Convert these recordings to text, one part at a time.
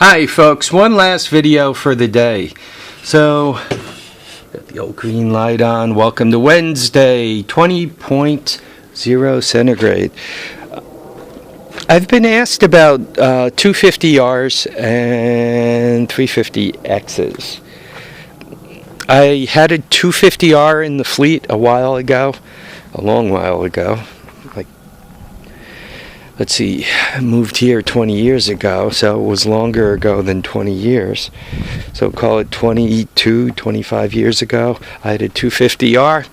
Hi folks, one last video for the day. So, got the old green light on. Welcome to Wednesday, 20.0 centigrade. I've been asked about 250Rs and 350Xs. I had a 250R in the fleet a while ago, a long while ago. Let's see, I moved here 20 years ago, so it was longer ago than 20 years. So call it 22, 25 years ago. I had a 250R.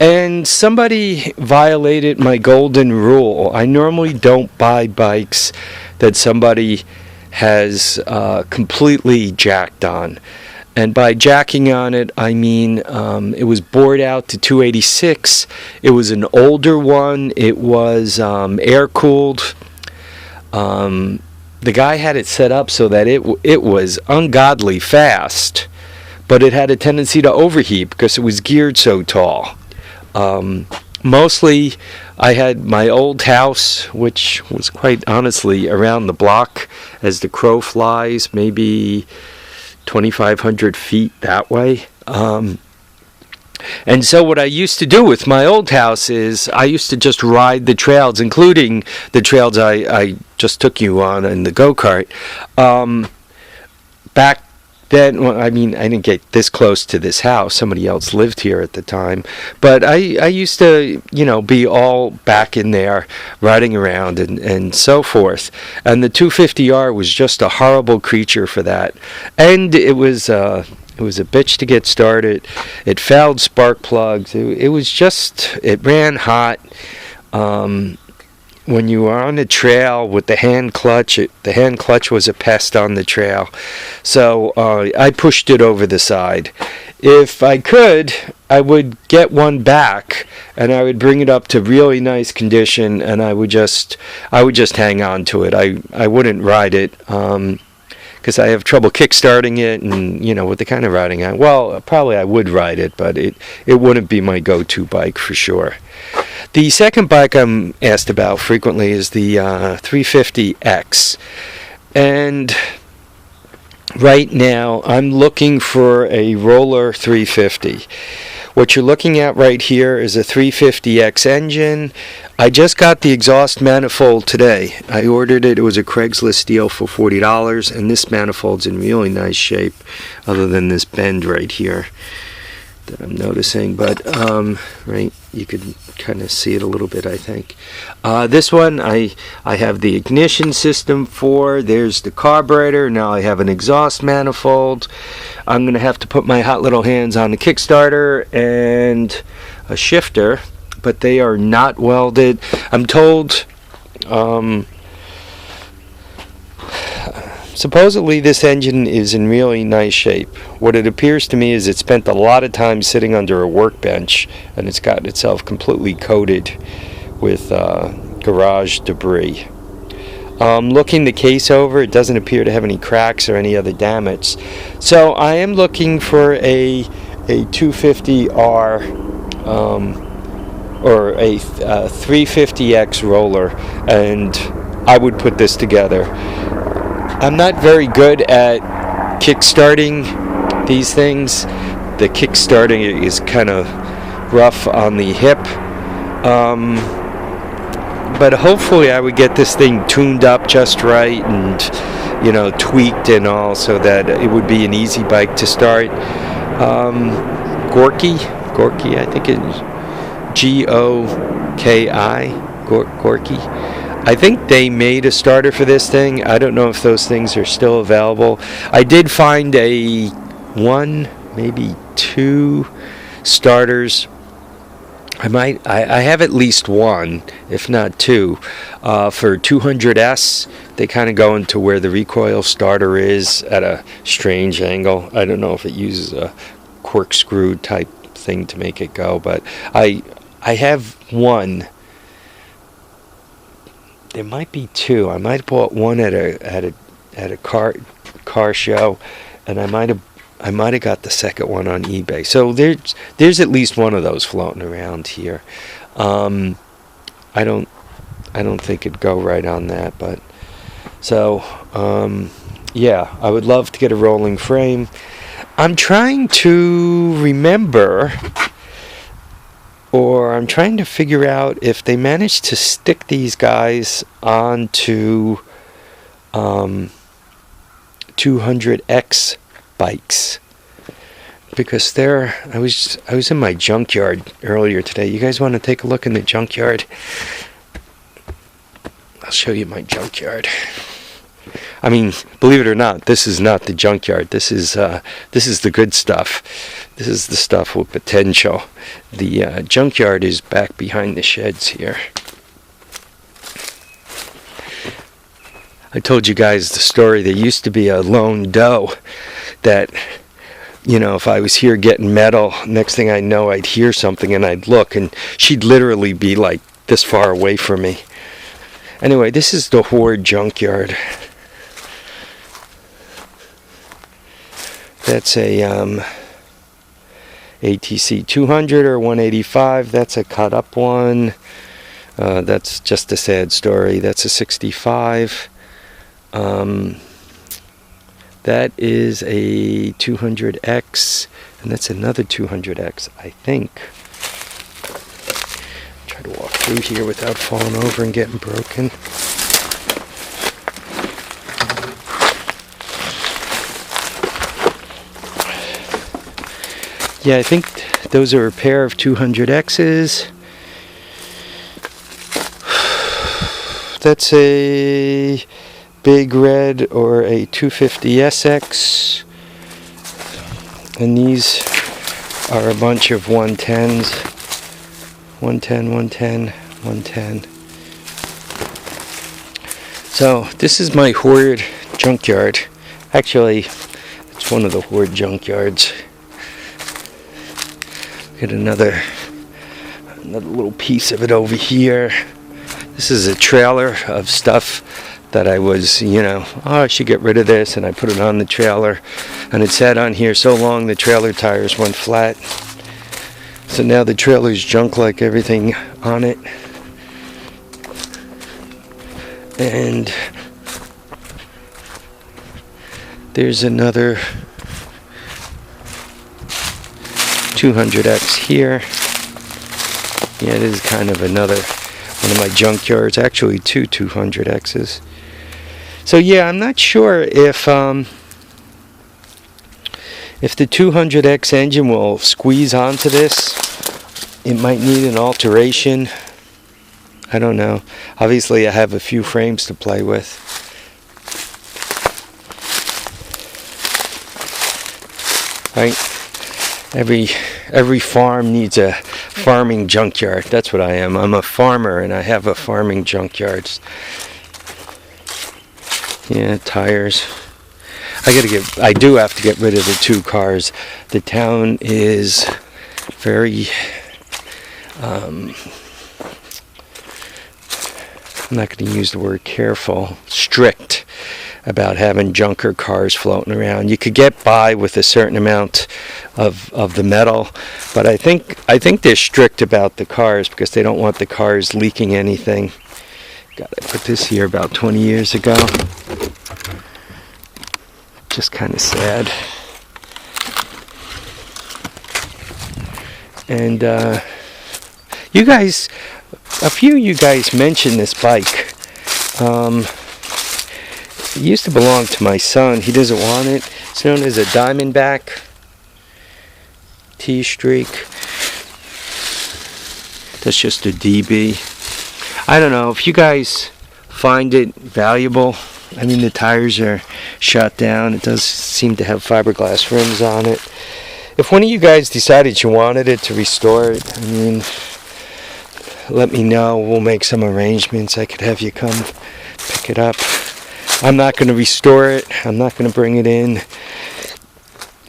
And somebody violated my golden rule. I normally don't buy bikes that somebody has completely jacked on. And by jacking on it, I mean it was bored out to 286. It was an older one. It was air-cooled. The guy had it set up so that it was ungodly fast, but it had a tendency to overheat because it was geared so tall. Mostly, I had my old house, which was quite honestly around the block as the crow flies, maybe 2,500 feet that way. And so what I used to do with my old house is I used to just ride the trails, including the trails I just took you on in the go-kart. Back then, well, I mean, I didn't get this close to this house. Somebody else lived here at the time. But I used to, be all back in there riding around and so forth. And the 250R was just a horrible creature for that. And it was a bitch to get started. It fouled spark plugs. It ran hot. When you were on the trail with the hand clutch, the hand clutch was a pest on the trail. So I pushed it over the side. If I could, I would get one back and I would bring it up to really nice condition, and I would just hang on to it. I wouldn't ride it because I have trouble kickstarting it, and with the kind of riding probably I would ride it, but it wouldn't be my go-to bike for sure. The second bike I'm asked about frequently is the 350X. And right now I'm looking for a roller 350. What you're looking at right here is a 350X engine. I just got the exhaust manifold today. I ordered it. It was a Craigslist deal for $40, and this manifold's in really nice shape, other than this bend right here that I'm noticing, but right, you could kind of see it a little bit, I think. This one I have the ignition system for. There's the carburetor. Now I have an exhaust manifold. I'm gonna have to put my hot little hands on the Kickstarter and a shifter, but they are not welded. I'm told supposedly this engine is in really nice shape. What it appears to me is it spent a lot of time sitting under a workbench, and it's gotten itself completely coated with garage debris. Looking the case over, it doesn't appear to have any cracks or any other damage. So I am looking for a 250R or a 350X roller, and I would put this together. I'm not very good at kickstarting these things. The kickstarting is kind of rough on the hip. But hopefully I would get this thing tuned up just right and, tweaked and all, so that it would be an easy bike to start. Gorky, I think it's G-O-K-I, Gorky. I think they made a starter for this thing. I don't know if those things are still available. I did find one, maybe two starters. I have at least one, if not two, for 200S. They kind of go into where the recoil starter is at a strange angle. I don't know if it uses a corkscrew type thing to make it go, but I have one. There might be two. I might have bought one at a car show, and I might have got the second one on eBay. So there's at least one of those floating around here. I don't think it'd go right on that, but so yeah, I would love to get a rolling frame. I'm trying to remember, or I'm trying to figure out if they managed to stick these guys onto 200X bikes, because I was in my junkyard earlier today. You guys want to take a look in the junkyard? I'll show you my junkyard. I mean, believe it or not, this is not the junkyard. This is the good stuff. This is the stuff with potential. The junkyard is back behind the sheds here. I told you guys the story. There used to be a lone doe that, you know, if I was here getting metal, next thing I know, I'd hear something and I'd look, and she'd literally be like this far away from me. Anyway, this is the Hoard junkyard. That's a ATC 200 or 185. That's a cut up one. That's just a sad story. That's a 65. That is a 200X, and that's another 200X, I think. Try to walk through here without falling over and getting broken. Yeah, I think those are a pair of 200Xs. That's a Big Red or a 250SX. And these are a bunch of 110s. 110, 110, 110. So this is my Hoard junkyard. Actually, it's one of the Hoard junkyards. Get another little piece of it over here. This is a trailer of stuff that I was, you know, oh, I should get rid of this, and I put it on the trailer, and it sat on here so long the trailer tires went flat. So now the trailer's junk like everything on it. And there's another 200X here. Yeah, it is kind of another one of my junkyards. Actually, two 200Xs. So yeah, I'm not sure if the 200X engine will squeeze onto this. It might need an alteration. I don't know. Obviously, I have a few frames to play with. Right? Every farm needs a farming junkyard. That's what I am. I'm a farmer, and I have a farming junkyard. Yeah, tires. I do have to get rid of the two cars. The town is very I'm not going to use the word careful, strict about having junker cars floating around. You could get by with a certain amount of the metal, but I think they're strict about the cars because they don't want the cars leaking anything. God, I put this here about 20 years ago. Just kind of sad. And you guys, a few of you guys mentioned this bike. It used to belong to my son. He doesn't want it. It's known as a Diamondback T-Streak. That's just a DB. I don't know if you guys find it valuable. I mean, the tires are shot down. It does seem to have fiberglass rims on it. If one of you guys decided you wanted it to restore it, I mean, let me know. We'll make some arrangements. I could have you come pick it up. I'm not going to restore it. I'm not going to bring it in.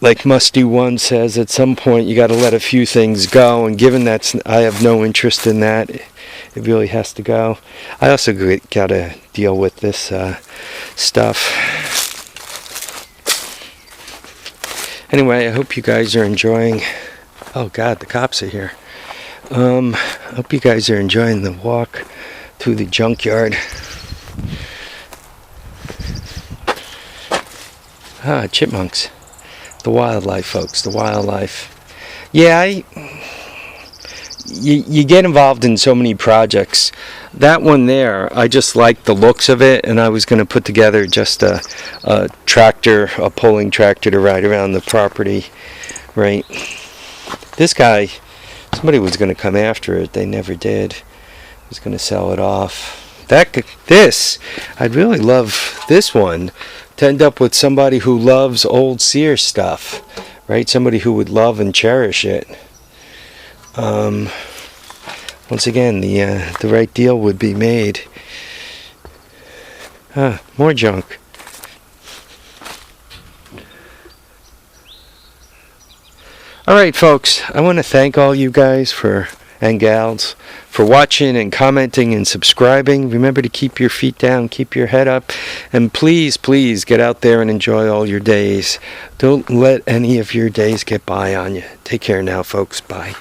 Like Musty One says, at some point you got to let a few things go, and given that I have no interest in that, it really has to go. I also got to deal with this stuff. Anyway, I hope you guys are enjoying. Oh God, the cops are here. I hope you guys are enjoying the walk through the junkyard. Chipmunks. The wildlife, folks. The wildlife. Yeah, you get involved in so many projects. That one there, I just liked the looks of it, and I was going to put together just a tractor, a pulling tractor to ride around the property, right? This guy, somebody was going to come after it. They never did. Was going to sell it off. I'd really love this one to end up with somebody who loves old Sears stuff, right? Somebody who would love and cherish it. Once again, the right deal would be made. More junk. Alright folks, I want to thank all you guys and gals for watching and commenting and subscribing. Remember to keep your feet down, keep your head up, and please, please get out there and enjoy all your days. Don't let any of your days get by on you. Take care now folks. Bye.